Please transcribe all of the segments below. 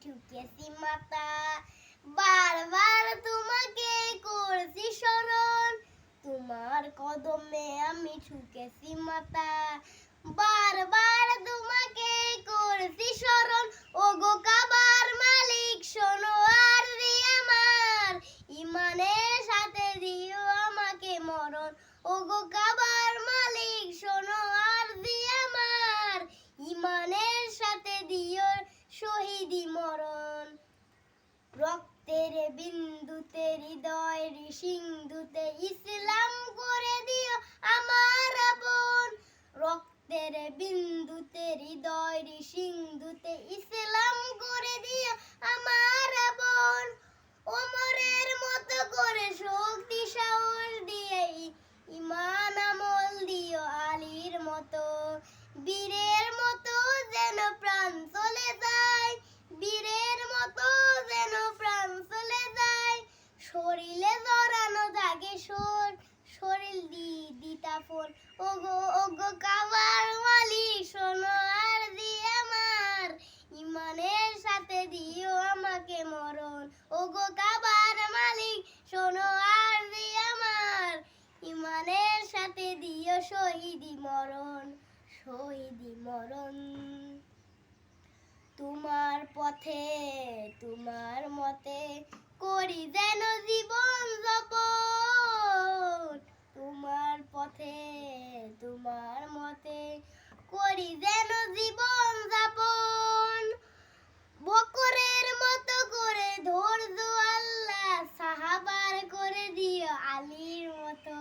ঠুকেছি মাতা, বারবার তোমাকে করছি স্মরণ, তোমার কদমে আমি ঠুকেছি মাতা, বারবার তোমাকে করছি স্মরণ। ওগো কাবার মালিক শোনো আরজি আমার, ইমানের সাথে দিও আমাকে মরণ। ওগো কাবার মালিক শোনো আরজি আমার, ইমানের সাথে দিও শহীদি মরণ। রক্তের বিন্দুতে হৃদয়ের সিন্ধুতে ইসলাম করে দিও আমার আপন, রক্তের বিন্দুতে হৃদয়ের সিন্ধুতে ইসলাম করে দিও আমার আপন। ওমরের মতো করে শক্তি সাহস দিয়ে ইমান আমল দিও আলীর মতো, বীরের মতো যেন প্রাণ চলে যায়, বীরের মতো যেন প্রাণ চলে যায়, শরীরে জড়ানো জাগে শরীর দিতা ফোন। ওগো ওগো কাবার মালিক শোনো আরজি আমার, ইমানের সাথে দিও আমাকে মরণ। ওগো কাবার মালিক শোনো আরজি আমার, ইমানের সাথে দিও শহীদি মরণ, শহীদি মরণ। তোমার পথে তোমার মতে করি যেন জীবন যাপন, তোমার পথে তোমার মতে করি যেন জীবন যাপন। বকরের মতো করে ধৈর্য আল্লাহ সাহাবার করে দিও আলীর মতো,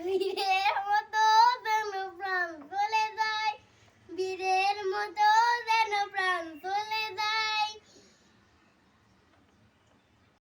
বীরের